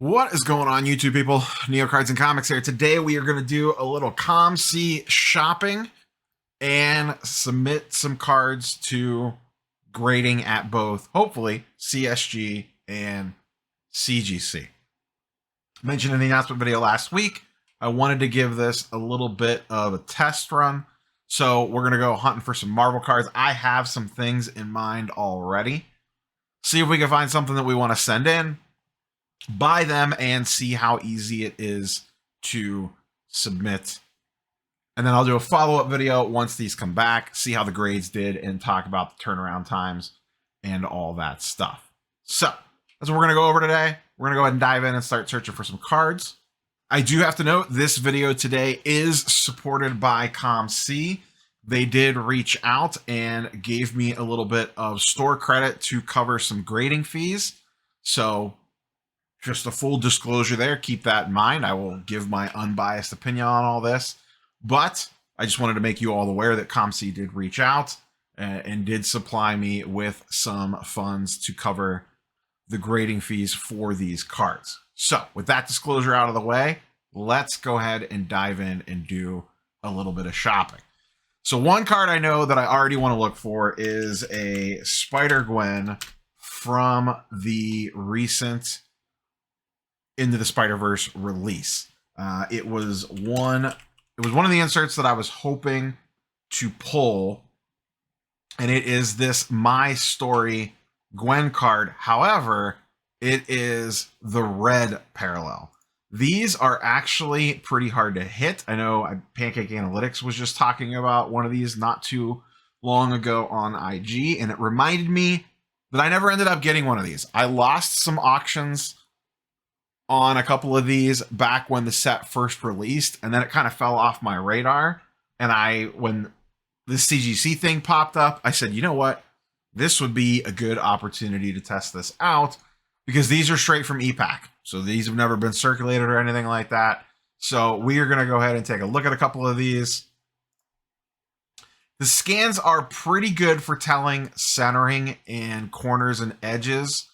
What is going on, YouTube people? Neo Cards and Comics here. Today we are going to do a little COMC shopping and submit some cards to grading at both, hopefully, CSG and CGC. I mentioned in the announcement video last week, I wanted to give this a little bit of a test run. So we're going to go hunting for some Marvel cards. I have some things in mind already. See if we can find something that we want to send in, buy them, and see how easy it is to submit. And then I'll do a follow-up video once these come back, see how the grades did, and talk about the turnaround times and all that stuff. So that's what we're going to go over today. We're going to go ahead and dive in and start searching for some cards. I do have to note this video today is supported by COMC. They did reach out and gave me a little bit of store credit to cover some grading fees. So just a full disclosure there. Keep that in mind. I will give my unbiased opinion on all this. But I just wanted to make you all aware that COMC did reach out and did supply me with some funds to cover the grading fees for these cards. So with that disclosure out of the way, let's go ahead and dive in and do a little bit of shopping. So one card I know that I already want to look for is a Spider-Gwen from the recent Into the Spider-Verse release. It was one of the inserts that I was hoping to pull, and it is this My Story Gwen card. However, it is the red parallel. These are actually pretty hard to hit. I know Pancake Analytics was just talking about one of these not too long ago on IG, and it reminded me that I never ended up getting one of these. I lost some auctions on a couple of these back when the set first released, and then it kind of fell off my radar. And when this CGC thing popped up, I said, you know what? This would be a good opportunity to test this out, because these are straight from EPAC. So these have never been circulated or anything like that. So we are going to go ahead and take a look at a couple of these. The scans are pretty good for telling centering and corners and edges.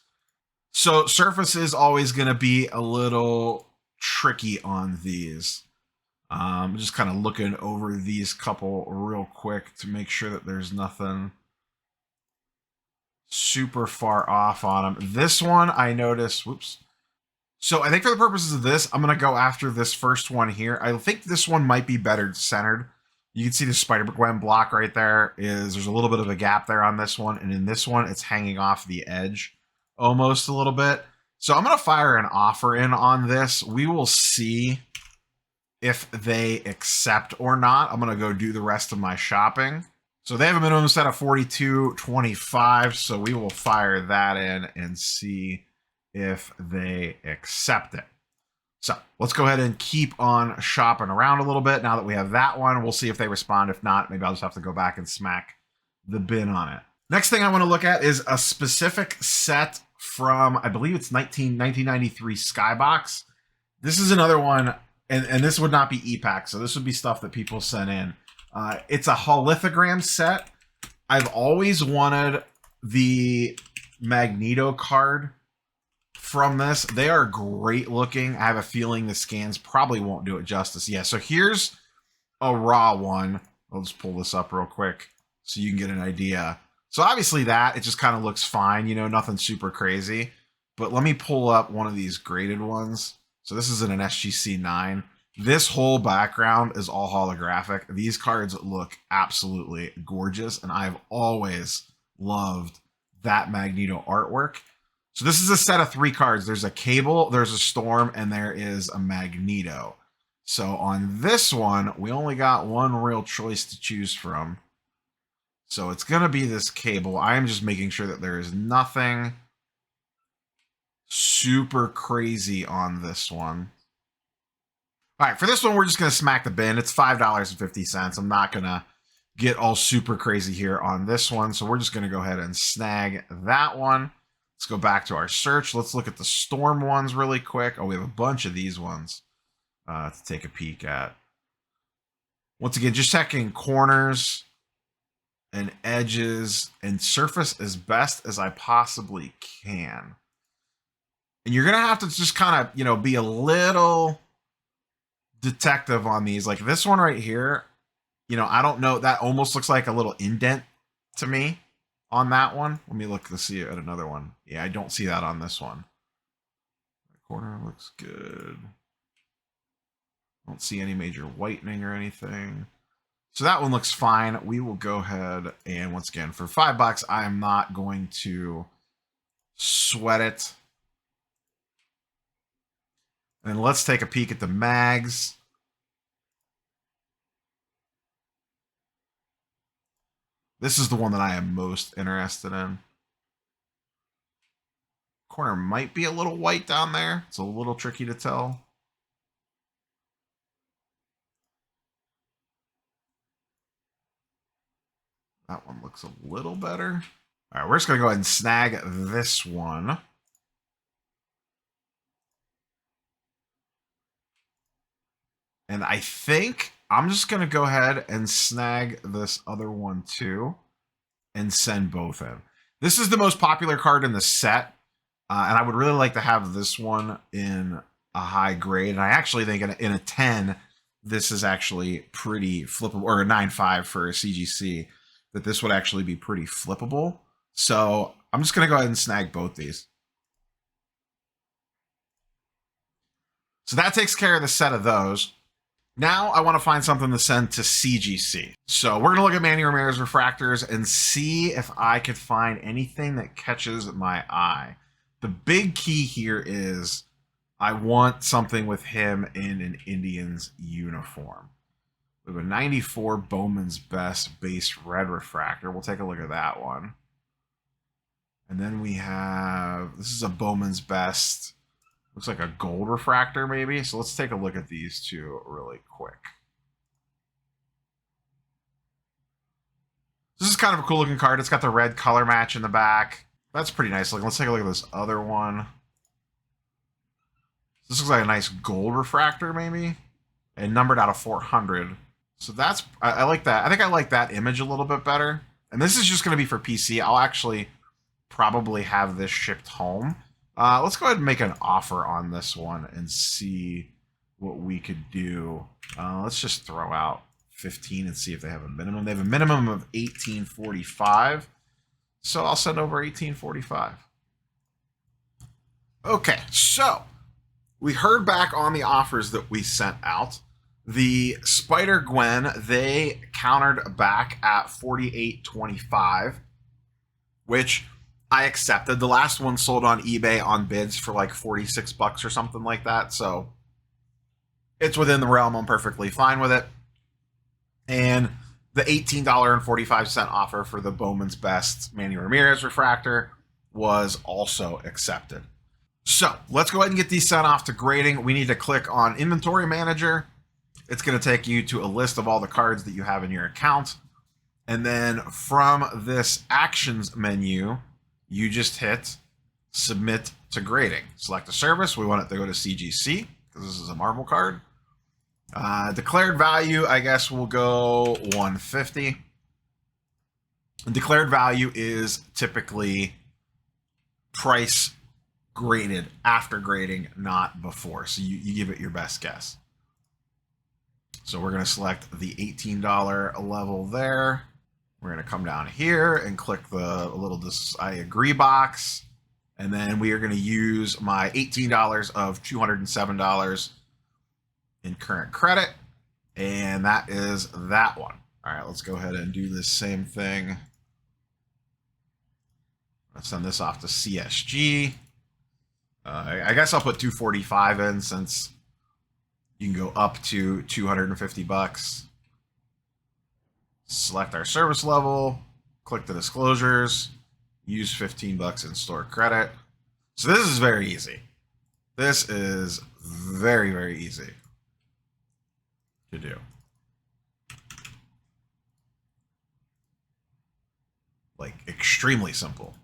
So surface is always going to be a little tricky on these. I'm just kind of looking over these couple real quick to make sure that there's nothing super far off on them. This one I noticed, whoops. So I think for the purposes of this, I'm going to go after this first one here. I think this one might be better centered. You can see the Spider-Gwen block right there. There's a little bit of a gap there on this one. And in this one, it's hanging off the edge almost a little bit. So I'm going to fire an offer in on this. We will see if they accept or not. I'm going to go do the rest of my shopping. So they have a minimum set of 42.25. So we will fire that in and see if they accept it. So let's go ahead and keep on shopping around a little bit. Now that we have that one, we'll see if they respond. If not, maybe I'll just have to go back and smack the bin on it. Next thing I want to look at is a specific set from, I believe it's 1993 Skybox. This is another one, and this would not be EPAC, so this would be stuff that people sent in. It's a holithogram set. I've always wanted the Magneto card from this. They are great looking. I have a feeling the scans probably won't do it justice. Yeah, so here's a raw one. I'll just pull this up real quick so you can get an idea. So obviously it just kind of looks fine, you know, nothing super crazy. But let me pull up one of these graded ones. So this is in an SGC 9. This whole background is all holographic. These cards look absolutely gorgeous, and I've always loved that Magneto artwork. So this is a set of 3 cards. There's a Cable, there's a Storm, and there is a Magneto. So on this one, we only got one real choice to choose from. So it's going to be this Cable. I am just making sure that there is nothing super crazy on this one. All right, for this one, we're just going to smack the bin. It's $5.50. I'm not going to get all super crazy here on this one. So we're just going to go ahead and snag that one. Let's go back to our search. Let's look at the Storm ones really quick. Oh, we have a bunch of these ones to take a peek at. Once again, just checking corners and edges and surface as best as I possibly can. And you're going to have to just kind of, you know, be a little detective on these. Like this one right here, you know, I don't know. That almost looks like a little indent to me on that one. Let me look to see at another one. Yeah, I don't see that on this one. The corner looks good. Don't see any major whitening or anything. So that one looks fine. We will go ahead and once again, for $5, I am not going to sweat it. And let's take a peek at the mags. This is the one that I am most interested in. Corner might be a little white down there. It's a little tricky to tell. That one looks a little better. All right, we're just going to go ahead and snag this one. And I think I'm just going to go ahead and snag this other one too and send both in. This is the most popular card in the set. And I would really like to have this one in a high grade. And I actually think in a 10, this is actually pretty flippable, or a 9.5 for a CGC, that this would actually be pretty flippable. So I'm just going to go ahead and snag both these. So that takes care of the set of those. Now I want to find something to send to CGC. So we're going to look at Manny Ramirez refractors and see if I could find anything that catches my eye. The big key here is I want something with him in an Indians uniform. We have a 94 Bowman's Best base red refractor. We'll take a look at that one. And then we have, this is a Bowman's Best, looks like a gold refractor maybe. So let's take a look at these two really quick. This is kind of a cool looking card. It's got the red color match in the back. That's pretty nice looking. Let's take a look at this other one. This looks like a nice gold refractor maybe, and numbered out of 400. So that's, I like that. I think I like that image a little bit better. And this is just going to be for PC. I'll actually probably have this shipped home. Let's go ahead and make an offer on this one and see what we could do. Let's just throw out 15 and see if they have a minimum. They have a minimum of 1845. So I'll send over 1845. Okay, so we heard back on the offers that we sent out. The Spider-Gwen, they countered back at 48.25, which I accepted. The last one sold on eBay on bids for like 46 bucks or something like that. So it's within the realm. I'm perfectly fine with it. And the $18.45 offer for the Bowman's Best Manny Ramirez refractor was also accepted. So let's go ahead and get these sent off to grading. We need to click on Inventory Manager. It's going to take you to a list of all the cards that you have in your account. And then from this Actions menu, you just hit Submit to Grading. Select a service. We want it to go to CGC because this is a Marvel card. Declared value, I guess we'll go 150. And declared value is typically price graded after grading, not before. So you give it your best guess. So we're going to select the $18 level there. We're going to come down here and click the little I agree box. And then we are going to use my $18 of $207 in current credit. And that is that one. All right, let's go ahead and do this same thing. Let's send this off to CSG. I guess I'll put 245 in since you can go up to 250 bucks. Select our service level, click the disclosures, use 15 bucks in store credit. So this is very easy. This is very, very easy to do. Like extremely simple.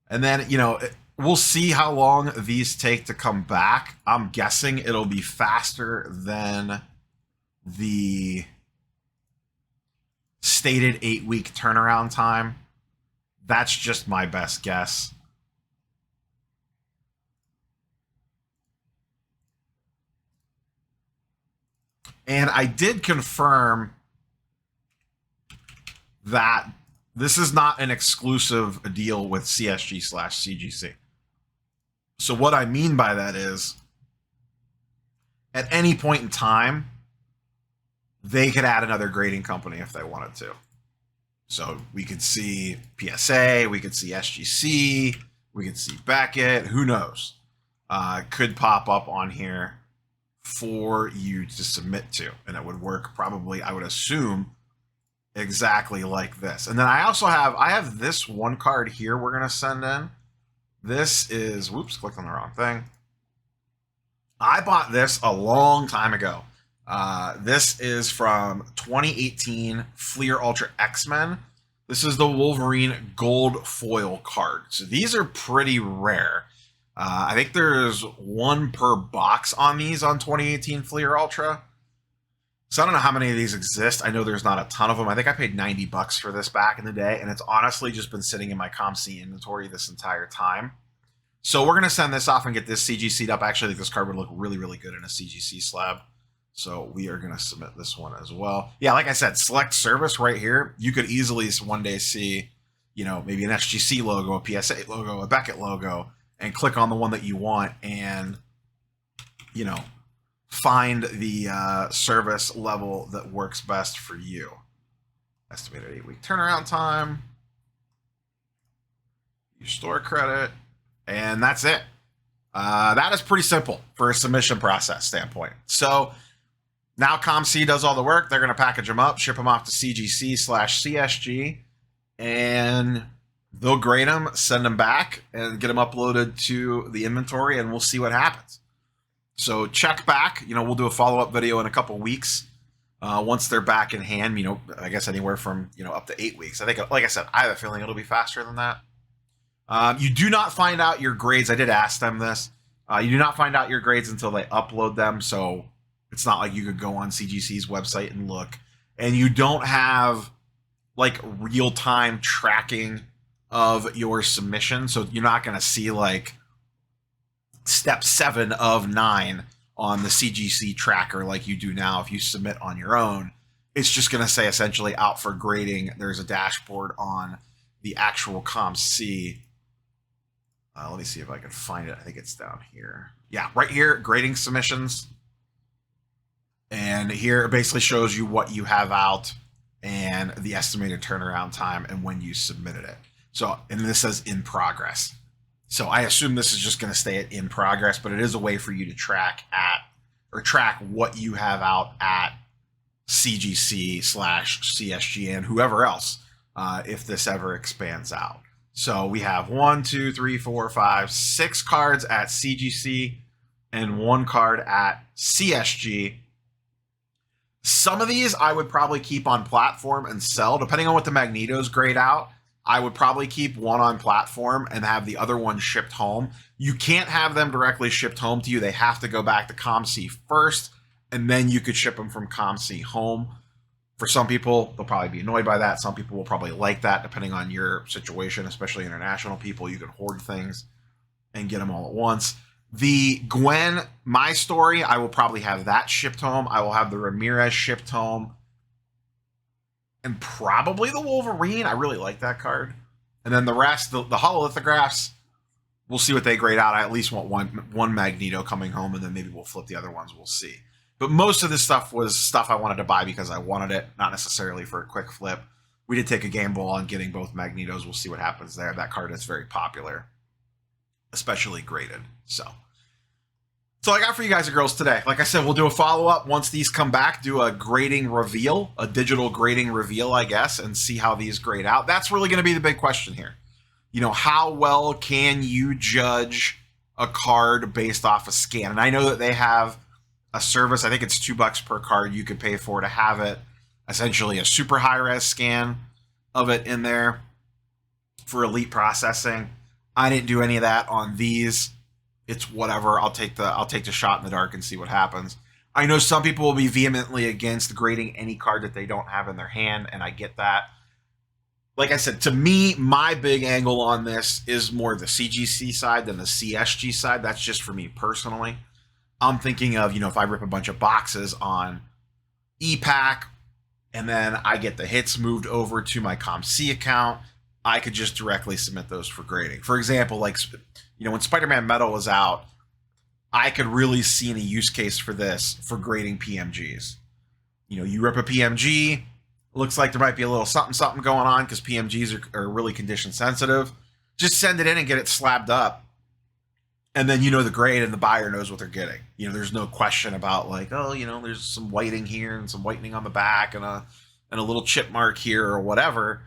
And then, you know, we'll see how long these take to come back. I'm guessing it'll be faster than the stated 8-week turnaround time. That's just my best guess. And I did confirm that this is not an exclusive deal with CSG/CGC. So what I mean by that is, at any point in time, they could add another grading company if they wanted to. So we could see PSA, we could see SGC, we could see Beckett, who knows? Could pop up on here for you to submit to. And it would work probably, I would assume, exactly like this. And then I have this one card here we're going to send in. This is, whoops, clicked on the wrong thing. I bought this a long time ago. This is from 2018 Fleer Ultra X-Men. This is the Wolverine gold foil card. So these are pretty rare. I think there's one per box on these on 2018 Fleer Ultra. So I don't know how many of these exist. I know there's not a ton of them. I think I paid $90 for this back in the day, and it's honestly just been sitting in my COMC inventory this entire time. So we're going to send this off and get this CGC'd up. Actually, I think this card would look really, really good in a CGC slab. So we are going to submit this one as well. Yeah, like I said, select service right here. You could easily one day see, you know, maybe an SGC logo, a PSA logo, a Beckett logo, and click on the one that you want and, you know, find the service level that works best for you. Estimated 8-week turnaround time. Your store credit. And that's it. That is pretty simple for a submission process standpoint. So now COMC does all the work. They're going to package them up, ship them off to CGC/CSG, and they'll grade them, send them back, and get them uploaded to the inventory, and we'll see what happens. So check back. You know, we'll do a follow-up video in a couple weeks once they're back in hand. You know, I guess anywhere from, you know, up to 8 weeks. I think, like I said, I have a feeling it'll be faster than that. You do not find out your grades. I did ask them this. You do not find out your grades until they upload them. So it's not like you could go on CGC's website and look. And you don't have like real-time tracking of your submission. So you're not going to see like step 7 of 9 on the CGC tracker like you do now if you submit on your own. It's just going to say essentially out for grading. There's a dashboard on the actual COMC. Let me see if I can find it. I think it's down here. Yeah, right here, grading submissions. And here it basically shows you what you have out and the estimated turnaround time and when you submitted it. So, and this says in progress. So I assume this is just going to stay at in progress, but it is a way for you to track what you have out at CGC/CSG and whoever else if this ever expands out. So we have 1, 2, 3, 4, 5, 6 cards at CGC and 1 card at CSG. Some of these I would probably keep on platform and sell, depending on what the Magnetos grade out. I would probably keep one on platform and have the other one shipped home. You can't have them directly shipped home to you. They have to go back to COMC first, and then you could ship them from COMC home. For some people, they'll probably be annoyed by that. Some people will probably like that, depending on your situation, especially international people. You can hoard things and get them all at once. The Gwen, My Story, I will probably have that shipped home. I will have the Ramirez shipped home. And probably the Wolverine. I really like that card. And then the rest, the hololithographs, we'll see what they grade out. I at least want one Magneto coming home, and then maybe we'll flip the other ones. We'll see. But most of this stuff was stuff I wanted to buy because I wanted it, not necessarily for a quick flip. We did take a gamble on getting both Magnetos. We'll see what happens there. That card is very popular, especially graded. So I got for you guys and girls today. Like I said, we'll do a follow-up once these come back, do a grading reveal, a digital grading reveal, I guess, and see how these grade out. That's really going to be the big question here. You know, how well can you judge a card based off a scan? And I know that they have a service, I think it's $2 per card you could pay for to have it, essentially a super high-res scan of it in there for elite processing. I didn't do any of that on these. It's whatever. I'll take the shot in the dark and see what happens. I know some people will be vehemently against grading any card that they don't have in their hand, and I get that. Like I said, to me, my big angle on this is more the CGC side than the CSG side. That's just for me personally. I'm thinking of, if I rip a bunch of boxes on ePack and then I get the hits moved over to my COMC account, I could just directly submit those for grading. For example, like, when Spider-Man Metal was out, I could really see a use case for this for grading PMGs. You rip a PMG, looks like there might be a little something going on because PMGs are really condition sensitive. Just send it in and get it slabbed up. And then the grade and the buyer knows what they're getting. There's no question about like, there's some whiting here and some whitening on the back and a little chip mark here or whatever.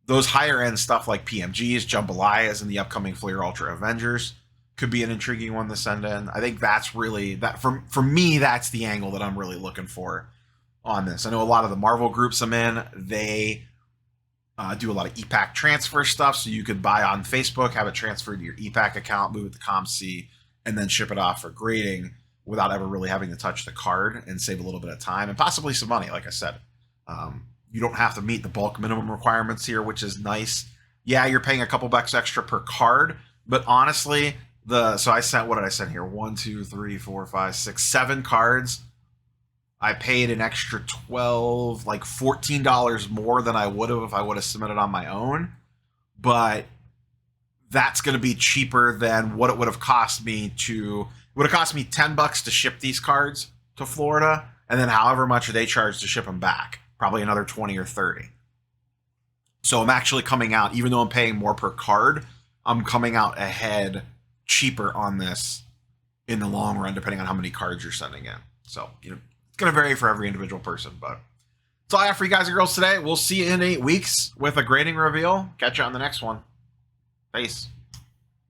Those higher end stuff like PMGs, Jambalayas, and the upcoming Flair Ultra Avengers could be an intriguing one to send in. I think that's really that for me. That's the angle that I'm really looking for on this. I know a lot of the Marvel groups I'm in, they do a lot of ePack transfer stuff. So you could buy on Facebook, have it transferred to your ePack account, move it to COMC, and then ship it off for grading without ever really having to touch the card and save a little bit of time and possibly some money. Like I said, you don't have to meet the bulk minimum requirements here, which is nice. Yeah, you're paying a couple bucks extra per card, but honestly, so I sent, what did I send here? 1, 2, 3, 4, 5, 6, 7 cards. I paid an extra $12, like $14 more than I would have if I would have submitted on my own. But that's going to be cheaper than what it would have cost me it would have cost me $10 to ship these cards to Florida, and then however much they charge to ship them back, probably another 20 or 30. So I'm actually coming out, even though I'm paying more per card, I'm coming out ahead cheaper on this in the long run, depending on how many cards you're sending in. So, it's going to vary for every individual person, but that's all I have for you guys and girls today. We'll see you in 8 weeks with a grading reveal. Catch you on the next one. Peace.